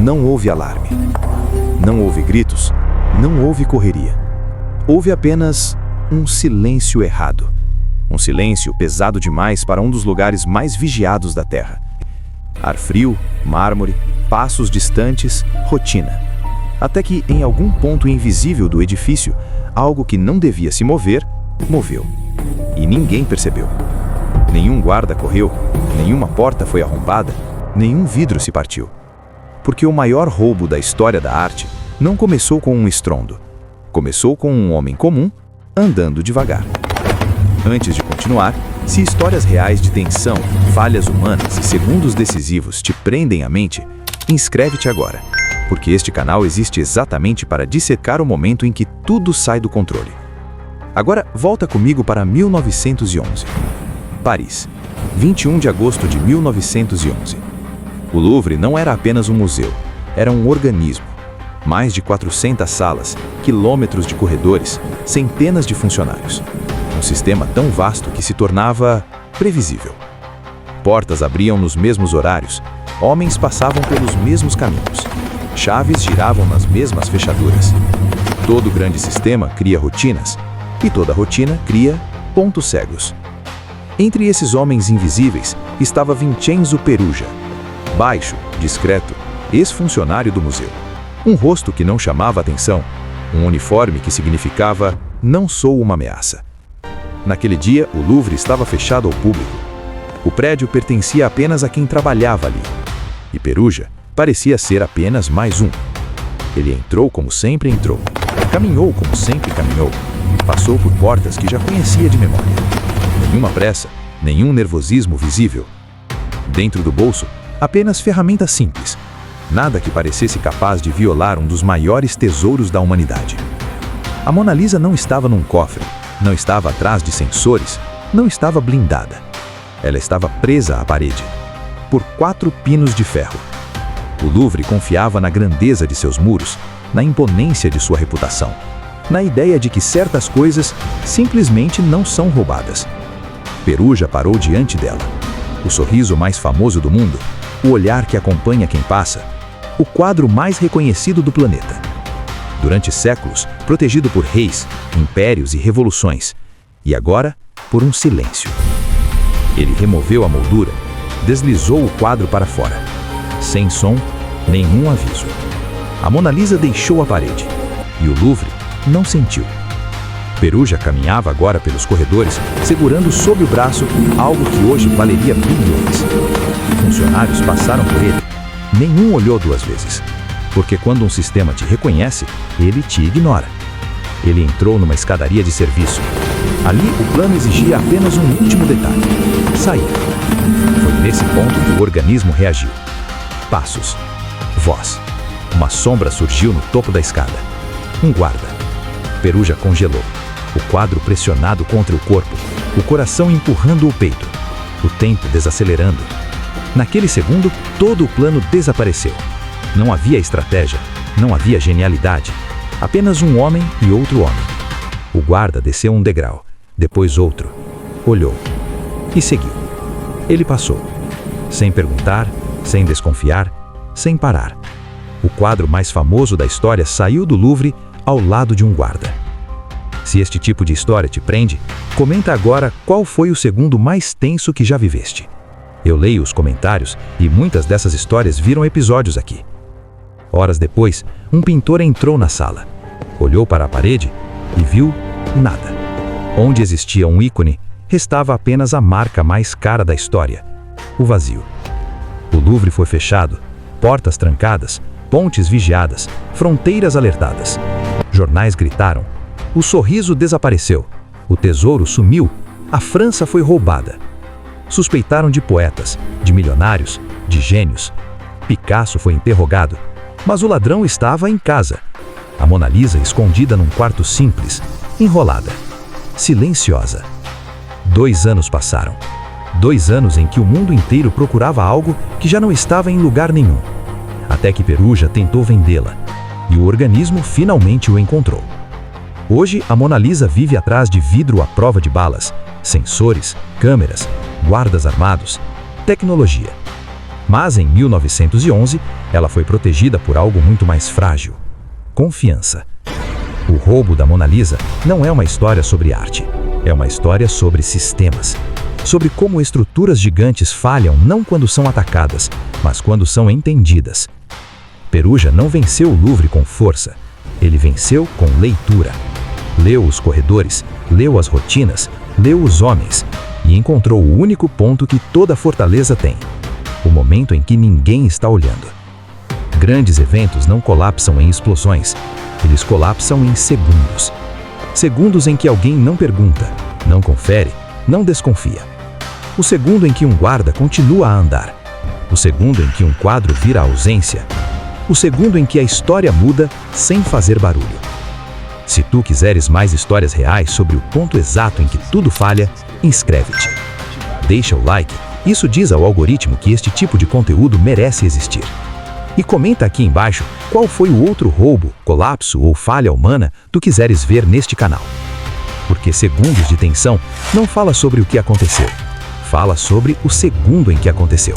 Não houve alarme. Não houve gritos. Não houve correria. Houve apenas um silêncio errado. Um silêncio pesado demais para um dos lugares mais vigiados da Terra. Ar frio, mármore, passos distantes, rotina. Até que, em algum ponto invisível do edifício, algo que não devia se mover, moveu. E ninguém percebeu. Nenhum guarda correu, nenhuma porta foi arrombada, nenhum vidro se partiu. Porque o maior roubo da história da arte não começou com um estrondo. Começou com um homem comum, andando devagar. Antes de continuar, se histórias reais de tensão, falhas humanas e segundos decisivos te prendem a mente, inscreve-te agora, porque este canal existe exatamente para dissecar o momento em que tudo sai do controle. Agora volta comigo para 1911. Paris, 21 de agosto de 1911. O Louvre não era apenas um museu, era um organismo. Mais de 400 salas, quilômetros de corredores, centenas de funcionários. Um sistema tão vasto que se tornava previsível. Portas abriam nos mesmos horários, homens passavam pelos mesmos caminhos, chaves giravam nas mesmas fechaduras. Todo grande sistema cria rotinas, e toda rotina cria pontos cegos. Entre esses homens invisíveis estava Vincenzo Perugia, baixo, discreto, ex-funcionário do museu. Um rosto que não chamava atenção, um uniforme que significava "não sou uma ameaça". Naquele dia, o Louvre estava fechado ao público. O prédio pertencia apenas a quem trabalhava ali. E Perugia parecia ser apenas mais um. Ele entrou como sempre entrou, caminhou como sempre caminhou, passou por portas que já conhecia de memória. Nenhuma pressa, nenhum nervosismo visível. Dentro do bolso, apenas ferramentas simples. Nada que parecesse capaz de violar um dos maiores tesouros da humanidade. A Mona Lisa não estava num cofre, não estava atrás de sensores, não estava blindada. Ela estava presa à parede, por 4 pinos de ferro. O Louvre confiava na grandeza de seus muros, na imponência de sua reputação, na ideia de que certas coisas simplesmente não são roubadas. Perugia parou diante dela. O sorriso mais famoso do mundo, o olhar que acompanha quem passa, o quadro mais reconhecido do planeta. Durante séculos, protegido por reis, impérios e revoluções, e agora, por um silêncio. Ele removeu a moldura, deslizou o quadro para fora. Sem som, nenhum aviso. A Mona Lisa deixou a parede, e o Louvre não sentiu. Perugia caminhava agora pelos corredores, segurando sob o braço algo que hoje valeria bilhões. Funcionários passaram por ele. Nenhum olhou 2 vezes. Porque quando um sistema te reconhece, ele te ignora. Ele entrou numa escadaria de serviço. Ali, o plano exigia apenas um último detalhe: sair. Foi nesse ponto que o organismo reagiu. Passos. Voz. Uma sombra surgiu no topo da escada. Um guarda. Perugia congelou. O quadro pressionado contra o corpo. O coração empurrando o peito. O tempo desacelerando. Naquele segundo, todo o plano desapareceu. Não havia estratégia, não havia genialidade. Apenas um homem e outro homem. O guarda desceu um degrau, depois outro. Olhou. E seguiu. Ele passou. Sem perguntar, sem desconfiar, sem parar. O quadro mais famoso da história saiu do Louvre ao lado de um guarda. Se este tipo de história te prende, comenta agora qual foi o segundo mais tenso que já viveste. Eu leio os comentários e muitas dessas histórias viram episódios aqui. Horas depois, um pintor entrou na sala, olhou para a parede e viu nada. Onde existia um ícone, restava apenas a marca mais cara da história: o vazio. O Louvre foi fechado, portas trancadas, pontes vigiadas, fronteiras alertadas. Jornais gritaram. O sorriso desapareceu. O tesouro sumiu. A França foi roubada. Suspeitaram de poetas, de milionários, de gênios. Picasso foi interrogado. Mas o ladrão estava em casa. A Mona Lisa escondida num quarto simples, enrolada, silenciosa. 2 anos passaram. 2 anos em que o mundo inteiro procurava algo que já não estava em lugar nenhum. Até que Perugia tentou vendê-la, e o organismo finalmente o encontrou. Hoje, a Mona Lisa vive atrás de vidro à prova de balas, sensores, câmeras, guardas armados, tecnologia. Mas em 1911, ela foi protegida por algo muito mais frágil: confiança. O roubo da Mona Lisa não é uma história sobre arte, é uma história sobre sistemas. Sobre como estruturas gigantes falham não quando são atacadas, mas quando são entendidas. Perugia não venceu o Louvre com força, ele venceu com leitura. Leu os corredores, leu as rotinas, leu os homens e encontrou o único ponto que toda fortaleza tem: o momento em que ninguém está olhando. Grandes eventos não colapsam em explosões, eles colapsam em segundos. Segundos em que alguém não pergunta, não confere, não desconfia. O segundo em que um guarda continua a andar. O segundo em que um quadro vira ausência. O segundo em que a história muda sem fazer barulho. Se tu quiseres mais histórias reais sobre o ponto exato em que tudo falha, inscreve-te. Deixa o like, isso diz ao algoritmo que este tipo de conteúdo merece existir. E comenta aqui embaixo qual foi o outro roubo, colapso ou falha humana tu quiseres ver neste canal. Porque segundos de tensão não fala sobre o que aconteceu, fala sobre o segundo em que aconteceu.